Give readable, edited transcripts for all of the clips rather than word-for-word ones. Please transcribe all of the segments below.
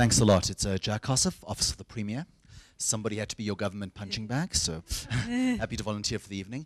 Thanks a lot. It's Jack Kossoff, Office of the Premier. Somebody had to be your government punching bag, so happy to volunteer for the evening.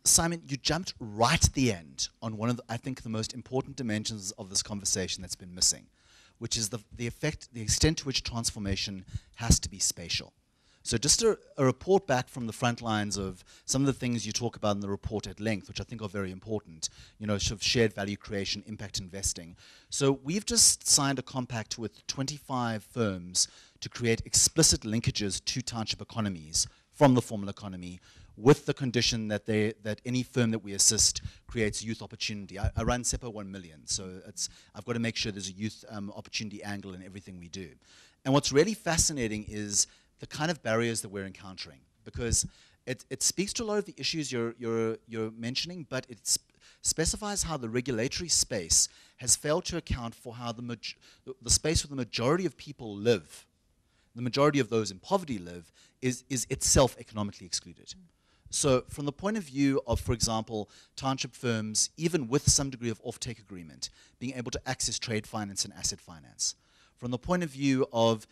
Simon, you jumped right at the end on one of, I think, the most important dimensions of this conversation that's been missing, which is the extent to which transformation has to be spatial. So just a report back from the front lines of some of the things you talk about in the report at length, which I think are very important, you know, sort of shared value creation, impact investing. So we've just signed a compact with 25 firms to create explicit linkages to township economies from the formal economy, with the condition that that any firm that we assist creates youth opportunity. I run SEPA 1 million, so I've got to make sure there's a youth opportunity angle in everything we do. And what's really fascinating is the kind of barriers that we're encountering, because it speaks to a lot of the issues you're mentioning, but it specifies how the regulatory space has failed to account for how the space where the majority of people live, the majority of those in poverty live, is itself economically excluded. So from the point of view of, for example, township firms, even with some degree of off-take agreement, being able to access trade finance and asset finance. From the point of view of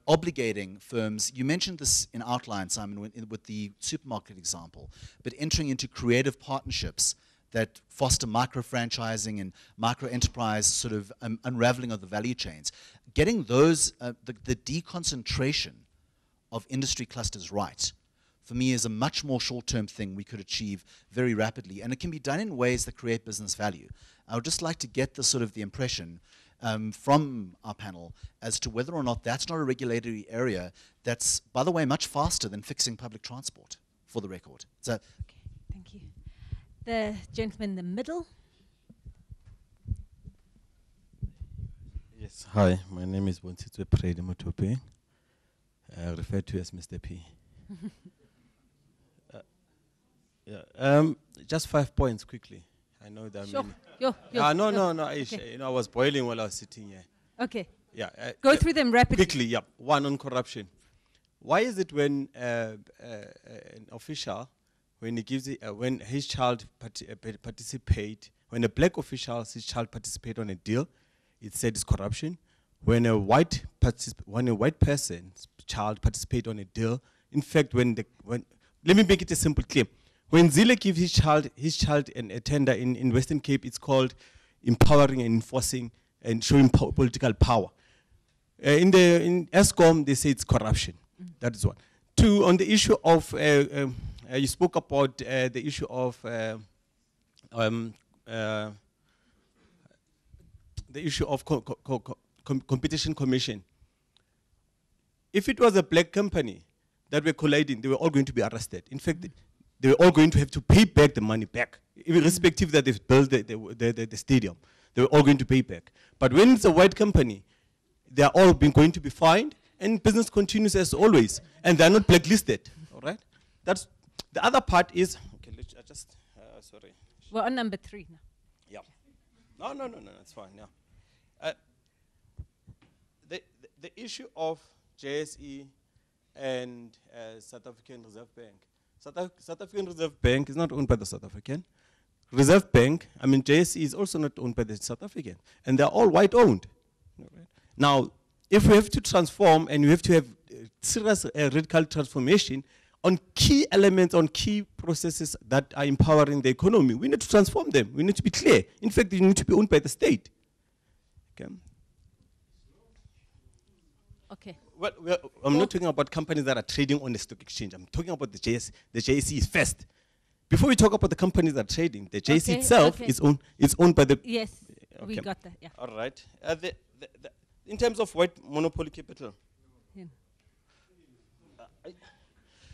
obligating firms, you mentioned this in outline, Simon, with the supermarket example, but entering into creative partnerships that foster micro-franchising and micro-enterprise sort of unraveling of the value chains. Getting those, the deconcentration of industry clusters right, for me, is a much more short-term thing we could achieve very rapidly, and it can be done in ways that create business value. I would just like to get the sort of the impression from our panel as to whether or not that's not a regulatory area that's, by the way, much faster than fixing public transport, for the record. So, okay, thank you. The gentleman in the middle. Yes, hi, my name is Bontshitwe Mothopeng, referred to as Mr. P. Just 5 points quickly. I know that. Sure. No. Okay. I was boiling while I was sitting here. Okay. Yeah. Go through them rapidly. Quickly, yeah. One, on corruption. Why is it when an official, when he gives it, when his child participate, when a black official, his child participate on a deal, it said it's corruption. When a white person's child participate on a deal, in fact, let me make it a simple claim. When Zille gives his child a tender in Western Cape, it's called empowering and enforcing and showing political power. In ESCOM, they say it's corruption. That is one. Two, on the issue of, you spoke about the issue of competition commission. If it was a black company that were colliding, they were all going to be arrested. In fact, they were all going to have to pay back the money back, irrespective that they've built the stadium. They were all going to pay back. But when it's a white company, they are all going to be fined, and business continues as always, and they're not blacklisted. All right. That's the other part is. Okay, sorry. We're on number 3 now. Yeah. No. That's fine. Yeah. The issue of JSE and South African Reserve Bank. South African Reserve Bank is not owned by the South African. Reserve Bank, I mean JSE is also not owned by the South African. And they're all white owned. Right? Now, if we have to transform and we have to have serious radical transformation on key elements, on key processes that are empowering the economy, we need to transform them. We need to be clear. In fact, they need to be owned by the state. Okay. Okay. Well, I'm not talking about companies that are trading on the stock exchange. I'm talking about the JSE. The JSE is first. Before we talk about the companies that are trading, the JSE itself is owned by the. Yes, we got that. Yeah. All right. In terms of white monopoly capital,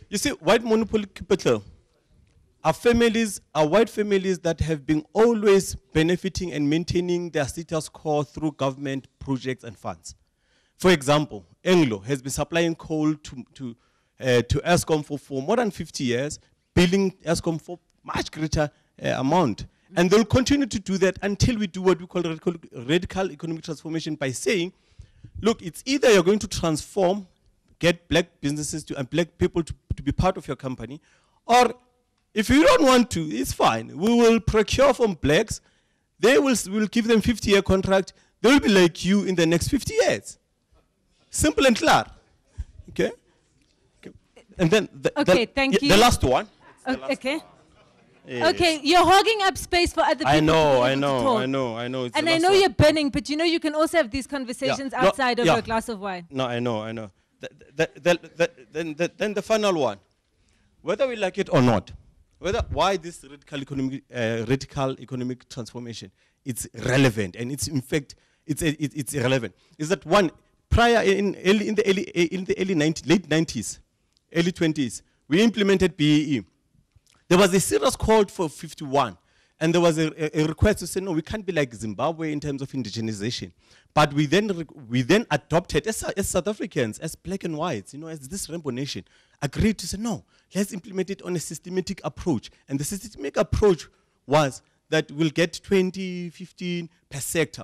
you see, white monopoly capital are white families that have been always benefiting and maintaining their status quo through government projects and funds. For example, Anglo has been supplying coal to ESCOM for more than 50 years, billing ESCOM for much greater amount. And they'll continue to do that until we do what we call radical economic transformation by saying, look, it's either you're going to transform, get black businesses and black people to be part of your company, or if you don't want to, it's fine. We will procure from blacks. We'll give them 50-year contract. They will be like you in the next 50 years. Simple and clear. Okay? And then Thank you. The last one. Okay. Yes. Okay, you're hogging up space for other people. I know. to talk. I know. It's And the I last know one. you're burning, but you know you can also have these conversations Yeah. No, outside of yeah. a glass of wine. No, I know. Then the final one. Whether we like it or not, why this radical economic transformation, it's relevant, and it's in fact it's irrelevant. Is that one prior in the late 90s, early 20s, we implemented BEE. There was a serious call for 51, and there was a request to say, no, we can't be like Zimbabwe in terms of indigenization. But we then adopted, as South Africans, as black and whites, as this rainbow nation, agreed to say, no, let's implement it on a systematic approach. And the systematic approach was that we'll get 20, 15 per sector.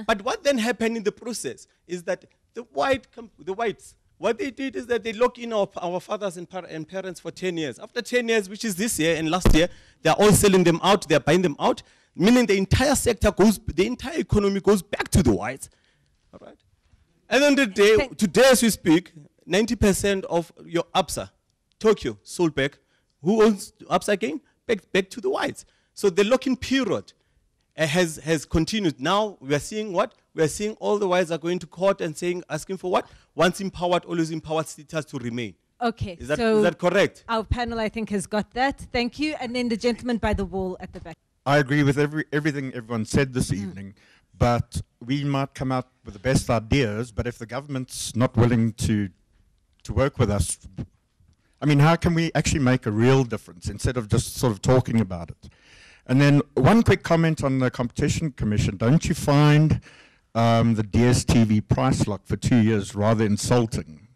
But what then happened in the process is that the whites, what they did is that they lock in our fathers and parents for 10 years. After 10 years, which is this year and last year, they're all selling them out, they're buying them out, meaning the entire sector the entire economy goes back to the whites. All right? And then today as we speak, 90% of your ABSA, Tokyo, sold back. Who owns ABSA again? Back to the whites. So the lock-in period has continued. Now we are seeing what? We are seeing all the whites are going to court and asking for what? Once empowered, always empowered status to remain. Okay, Is that correct? Our panel, I think, has got that. Thank you. And then the gentleman by the wall at the back. I agree with everything everyone said this evening, but we might come out with the best ideas, but if the government's not willing to work with us, I mean, how can we actually make a real difference instead of just sort of talking about it? And then one quick comment on the Competition Commission. Don't you find the DSTV price lock for 2 years rather insulting?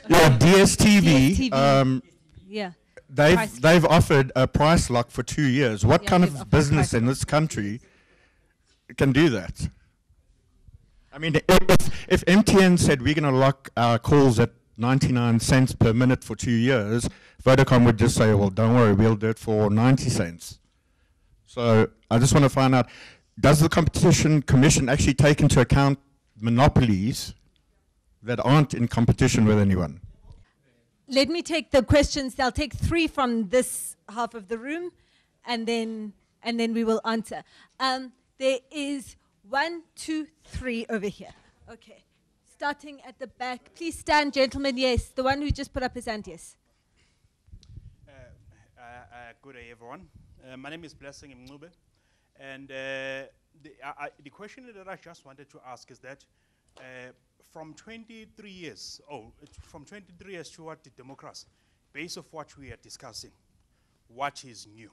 DSTV, yeah. they've offered a price lock for 2 years. What kind of business in this country can do that? I mean, if MTN said we're going to lock our calls at 99 cents per minute for 2 years, Vodacom would just say, well, don't worry, we'll do it for 90 cents. So I just want to find out, does the Competition Commission actually take into account monopolies that aren't in competition with anyone? Let me take the questions. I'll take 3 from this half of the room, and then we will answer. There is 1, 2, 3 over here. Okay. Starting at the back. Please stand, gentlemen. Yes. The one who just put up his hand, yes. Good day, everyone. My name is Blessing Mncube. And the question that I just wanted to ask is that from 23 years toward the democracy, based on what we are discussing, what is new?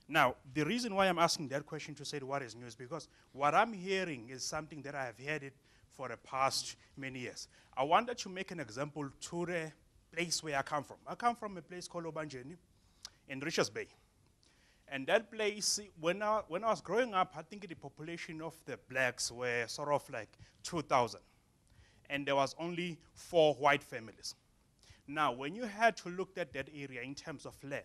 Now, the reason why I'm asking that question to say what is new is because what I'm hearing is something that I have heard it for the past many years. I wanted to make an example to the place where I come from. I come from a place called Obanjeni in Richards Bay. And that place, when I was growing up, I think the population of the blacks were sort of like 2,000. And there was only 4 white families. Now, when you had to look at that area in terms of land,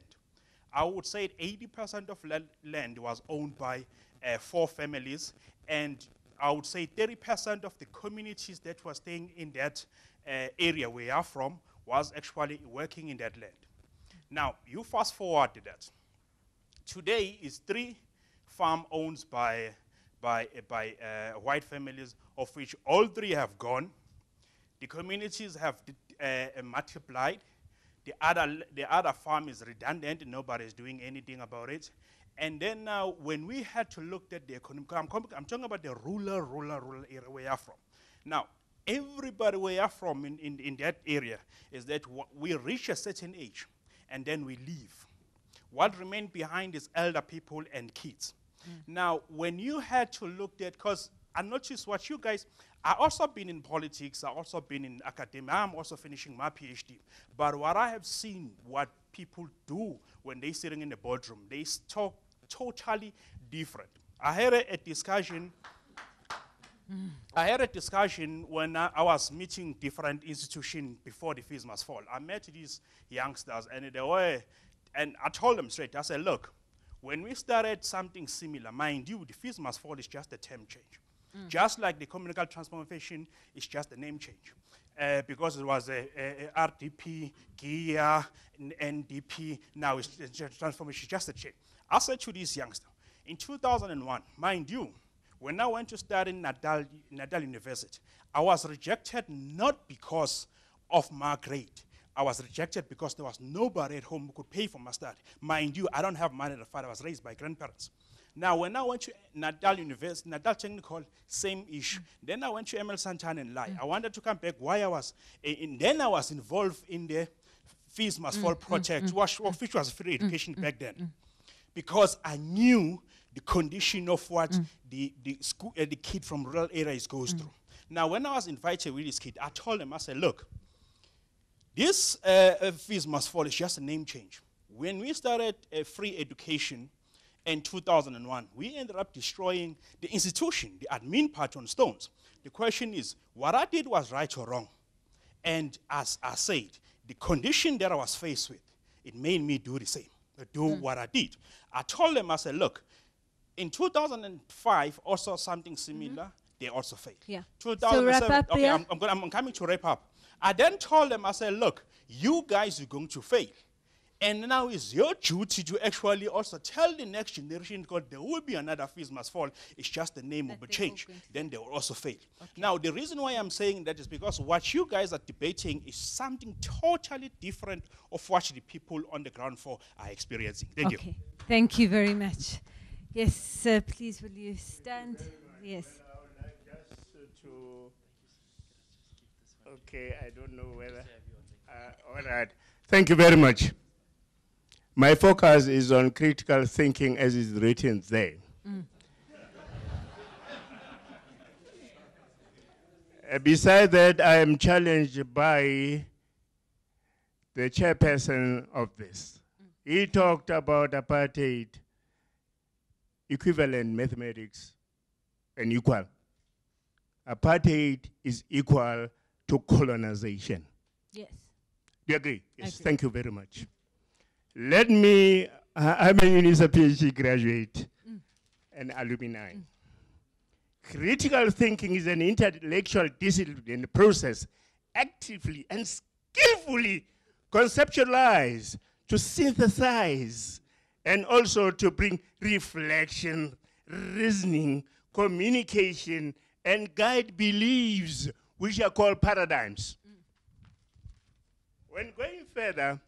I would say 80% of land was owned by 4 families, and I would say 30% of the communities that were staying in that area where I'm from was actually working in that land. Now, you fast forward to that. Today is 3 farm owned by white families, of which all 3 have gone. The communities have multiplied. The other farm is redundant. Nobody is doing anything about it. And then now, when we had to look at the economy, I'm talking about the rural area where I'm from. Now, everybody where I'm from in that area is that we reach a certain age, and then we leave. What remained behind is elder people and kids. Now, when you had to look at, because I noticed what you guys, I also been in politics, I also been in academia, I'm also finishing my PhD. But what I have seen, what people do when they're sitting in the boardroom, they talk totally different. I had a discussion when I was meeting different institutions before the fees must fall. I met these youngsters, and I told them straight, I said, look, when we started something similar, mind you, the fees must fall is just a term change. Just like the communal transformation is just a name change. Because it was a RDP, GIA, NDP, now it's transformation, just a change. I said to this youngster, in 2001, mind you, when I went to study in Natal University, I was rejected not because of my grade. I was rejected because there was nobody at home who could pay for my study. Mind you, I don't have money to fight. I was raised by grandparents. Now, when I went to Natal University, Natal Technical, same issue. Then I went to ML Santana and Lai. I wanted to come back why I was, then I was involved in the Fees Must Fall project, which was free education back then. Because I knew the condition of what the kid from rural areas goes through. Now, when I was invited with this kid, I told him, I said, look, this Fees Must Fall is just a name change. When we started free education in 2001, we ended up destroying the institution, the admin part on stones. The question is, what I did was right or wrong? And as I said, the condition that I was faced with, it made me do the same, do what I did. I told them, I said, look, in 2005, also something similar, they also failed. Yeah. 2007, so wrap up, okay, yeah? I'm coming to wrap up. I then told them, I said, look, you guys are going to fail. And now it's your duty to actually also tell the next generation, because there will be another Fees Must Fall. It's just the name will change. Then they will also fail. Okay. Now, the reason why I'm saying that is because what you guys are debating is something totally different of what the people on the ground floor are experiencing. Thank you. Thank you very much. Yes, sir, please will you stand? Yes. I would like just okay, I don't know whether. All right. Thank you very much. My focus is on critical thinking as is written there. Besides that, I am challenged by the chairperson of this. He talked about apartheid, equivalent mathematics, and equal. Apartheid is equal to colonization. Yes. Do you agree? Yes, agree. Thank you very much. Let me, I'm a UNISA PhD graduate and alumni. Critical thinking is an intellectual discipline process actively and skillfully conceptualized to synthesize and also to bring reflection, reasoning, communication, and guide beliefs, which are called paradigms. When going further,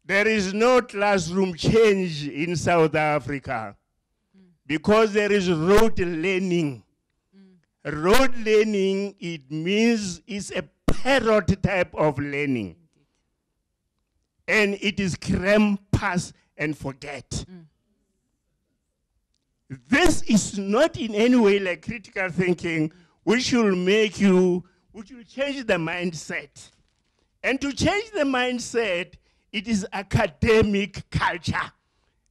there is no classroom change in South Africa because there is rote learning. Rote learning, it means it's a parrot type of learning. And it is cram, pass, and forget. This is not in any way like critical thinking, which will make you, which will change the mindset. And to change the mindset, it is academic culture.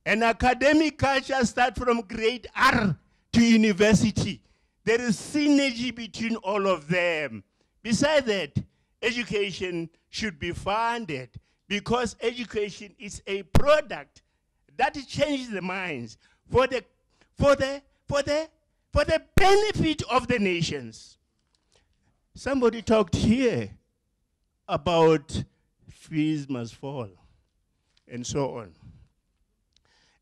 And academic culture starts from grade R to university. There is synergy between all of them. Besides that, education should be funded because education is a product that changes the minds for the benefit of the nations. Somebody talked here about fees must fall, and so on.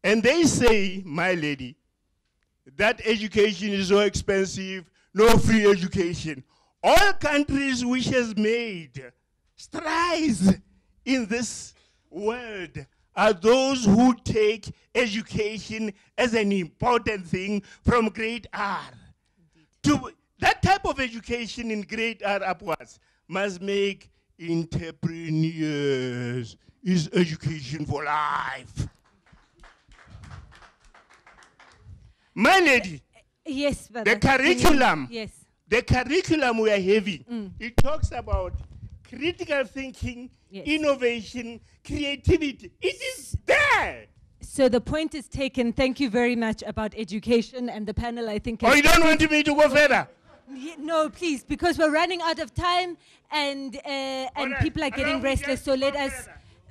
And they say, my lady, that education is so expensive, no free education. All countries which has made strides in this world are those who take education as an important thing from grade R. To that type of education in grade R upwards must make entrepreneurs. Is education for life. My lady, yes, but the curriculum, yes, the curriculum we are having, it talks about critical thinking, yes, innovation, creativity. It is there. So the point is taken. Thank you very much about education, and the panel, I think. Oh, you don't want me to go further? No, please, because we're running out of time, and right. people are getting restless. So let us.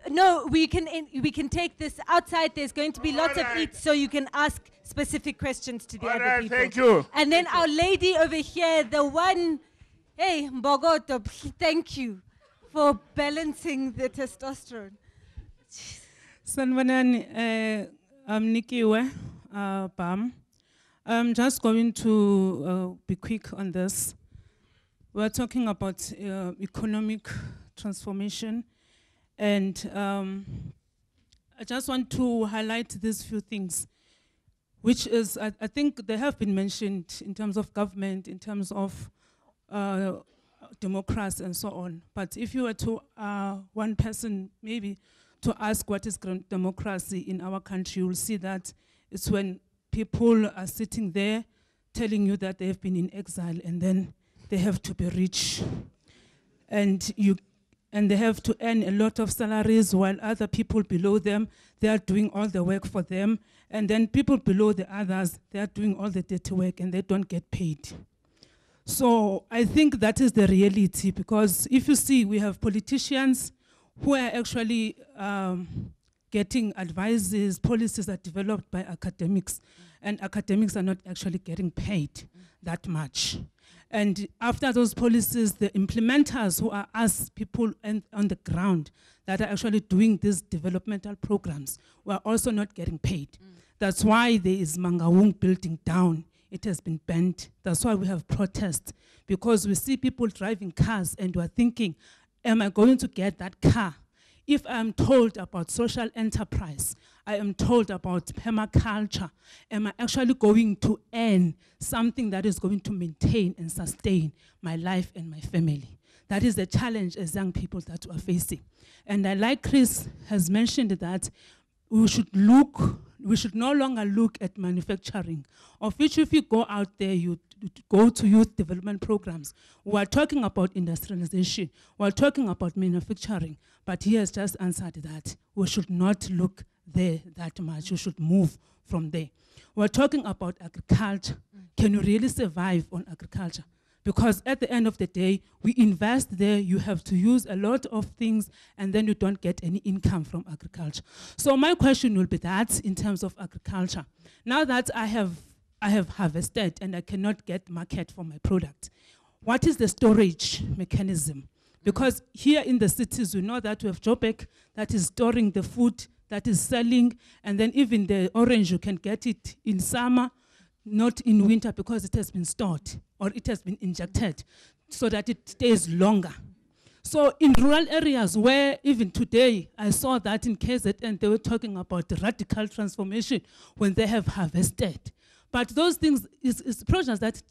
No, we can take this outside. There's going to be lots of eats, so you can ask specific questions to the All other right, people. thank you. And then our lady over here, the one, hey, Mbogoto, thank you for balancing the testosterone. Sanvanani, I'm Nikiwe Bam. I'm just going to be quick on this. We're talking about economic transformation, and I just want to highlight these few things, which is, I think they have been mentioned in terms of government, in terms of democracy and so on. But if you were to, one person maybe, to ask what is democracy in our country, you'll see that it's when people are sitting there telling you that they have been in exile and then they have to be rich. And they have to earn a lot of salaries while other people below them, they are doing all the work for them. And then people below the others, they are doing all the dirty work and they don't get paid. So I think that is the reality, because if you see, we have politicians who are actually getting advices, policies are developed by academics, and academics are not actually getting paid that much. And after those policies, the implementers, who are us, people on the ground that are actually doing these developmental programs, were also not getting paid. That's why there is Mangaung building down. It has been banned. That's why we have protests, because we see people driving cars and we're thinking, am I going to get that car? If I'm told about social enterprise, I am told about permaculture, am I actually going to earn something that is going to maintain and sustain my life and my family? That is the challenge as young people that we're facing. And like Chris has mentioned, that we should no longer look at manufacturing, of which if you go out there, you go to youth development programs. We're talking about industrialization, we're talking about manufacturing, but he has just answered that we should not look there that much, we should move from there. We're talking about agriculture. Can you really survive on agriculture? Because at the end of the day, we invest there, you have to use a lot of things, and then you don't get any income from agriculture. So my question will be that, in terms of agriculture, now that I have harvested and I cannot get market for my product, what is the storage mechanism? Because here in the cities, we know that we have Joburg that is storing the food, that is selling, and then even the orange, you can get it in summer, not in winter, because it has been stored or it has been injected so that it stays longer. So in rural areas where even today, I saw that in KZN, they were talking about the radical transformation when they have harvested. But those things is projects that